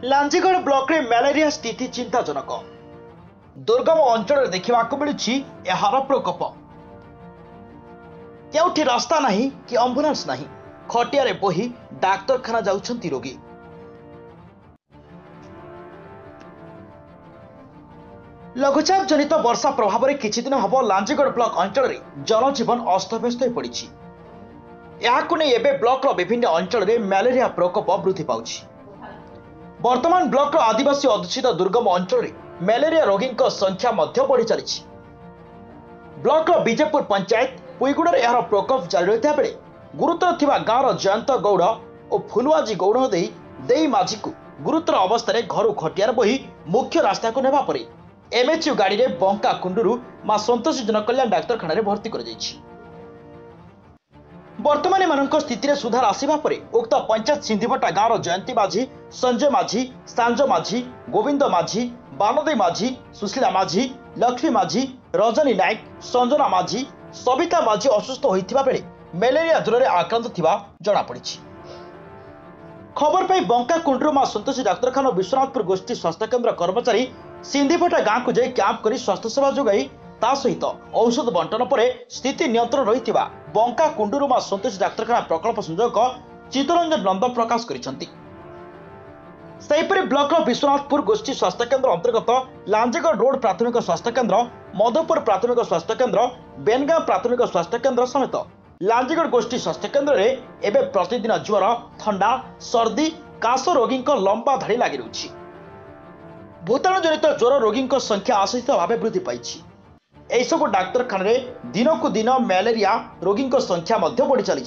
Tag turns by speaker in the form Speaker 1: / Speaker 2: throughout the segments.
Speaker 1: Lanjigarh block रे malaria स्थिति चिंताजनक। दुर्गम अंचल देखा मिलूँ यार प्रकोप। केउठी रास्ता नहीं कि एम्बुलेंस नहीं, खटिया बोही डाक्तरखाना जाउछंती रोगी। लघुचाप जनित वर्षा प्रभाव में किछि दिन हब लांजीगढ़ ब्लॉक अंचल में जनजीवन अस्तव्यस्त हो पड़ी। ब्लॉक विभिन्न अंचल में मलेरिया प्रकोप वृद्धि पाउछि। वर्तमान ब्लॉक आदिवासी अध्युषित दुर्गम अंचल में मलेरिया रोगी संख्या बढ़ी चली। ब्लॉक बीजेपुर पंचायत पुईगुड़े यार प्रकोप जारी रही बेले गुरुतर थिबा गाँव जयंत गौड़ और फुलवाजी गौड़ देई माझी को गुरुतर अवस्था घर खटियार बोही मुख्य रास्ता को नेबा परे एमएचयू गाड़ी रे बंका कुंडुरु मां संतोषी जनकल्याण डाक्तरखाना भर्ती कर जाइछि। वर्तमान एमानक स्थिति रे सुधार आसिबा परे उक्त पंचायत सिंधिभटा गाँव जयंती माझी, संजय माझी, सांज माझी, गोविंद माझी, बानदे माझी, सुशीला माझी, लक्ष्मी माझी, रजनी नायक, संजना माझी, सविता माझी असुस्थ होइथिबा बेले मलेरिया ज्वर रे आक्रांत थिबा जणा पड़िछि। खबर पाई बंका कुंडुरु मां संतोषी डाक्तरखाना विश्वनाथपुर गोष्ठी स्वास्थ्य केन्द्र कर्मचारी सिंधिभटा गाँव को जाई कैंप करी स्वास्थ्य सेवा जोगाई ता सहित औषध बंटन पर स्थिति नियंत्रण रही बंका कुंडुरु मां संतोषी डाक्तरखाना प्रकल्प संयोजक चित्तरंजन नंद प्रकाश करिसेंति। सेहिपरि ब्लॉक विश्वनाथपुर गोष्ठी स्वास्थ्य केन्द्र अंतर्गत लांजीगढ़ रोड प्राथमिक स्वास्थ्य केन्द्र, मधुपुर प्राथमिक स्वास्थ्य केन्द्र, बेनगांव प्राथमिक स्वास्थ्य केन्द्र समेत लांजीगढ़ गोष्ठी स्वास्थ्य केन्द्र में एवं प्रतिदिन ज्वर, थंडा, सर्दी, काश रोगी लंबा धाड़ी लगी रही। भूताणु जनित ज्वर रोगी संख्या आशातीत भाव वृद्धि पाई। सबू डाक्तरखाना दिन को दिन मलेरिया रोगी संख्या बढ़ी चली।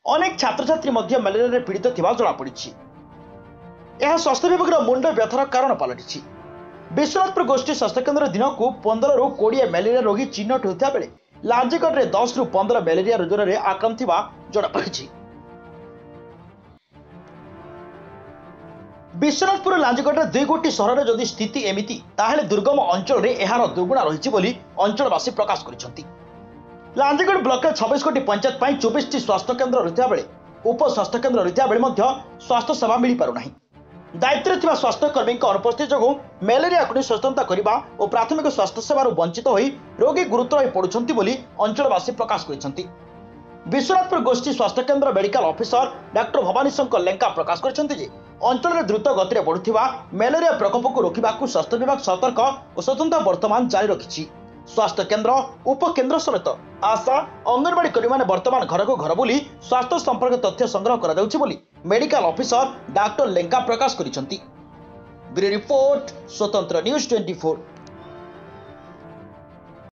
Speaker 1: अनेक छात्र छात्री मलेरिया पीड़ित थिबा जणा पड़िछि। यह स्वास्थ्य विभाग मुंड व्यथार कारण पलटि। विश्वनाथपुर गोष्ठी स्वास्थ्य केन्द्र दिन को 15 ରୁ 20 मलेरिया रोगी चिन्हट होता बेले लांजीगढ़ में 10 ରୁ 15 मलेरिया ज्वर में आक्रांत थिबा जणा पड़िछि। विश्वनाथपुर लांजीगढ़ 2 गोटी सहर में जदि स्थिति एमिति ताहेले दुर्गम अंचल में यार दुगुणा रही बोली अंचलवासी प्रकाश करिसेंति। लांजीगढ़ ब्लॉक 26 गोटी पंचायत 24 स्वास्थ्य केन्द्र रही बेले उप स्वास्थ्य केन्द्र रही बेले स्वास्थ्य सेवा मिल पारु नाही। दायित्व थिबा स्वास्थ्य कर्मी अनुपस्थित जो मलेरिया को सचेतनता करने और प्राथमिक स्वास्थ्य सेवार वंचित होई रोगी गुरुतर हो पड़ुछंती बोली अंचलवासी प्रकाश करिसेंति। विश्वनाथपुर गोष्ठी स्वास्थ्य केन्द्र medical officer doctor Bhavani Shankar Lenka प्रकाश करछंती जे अंचल में द्रुत गति में बढ़ुथिबा मलेरिया प्रकोप को रोकबाकू स्वास्थ्य विभाग सतर्क और स्वतंत्र वर्तमान जारी रखिछि। स्वास्थ्य केन्द्र उपकेन्द्र समेत आशा अंगनवाड़ी कर्मी माने वर्तमान घर को घर बुली स्वास्थ्य संपर्क तथ्य संग्रह करा जाउछि बोली मेडिकल ऑफिसर डॉक्टर लेंका प्रकाश करिसेंति। ब्यूरो रिपोर्ट स्वतंत्र न्यूज 24।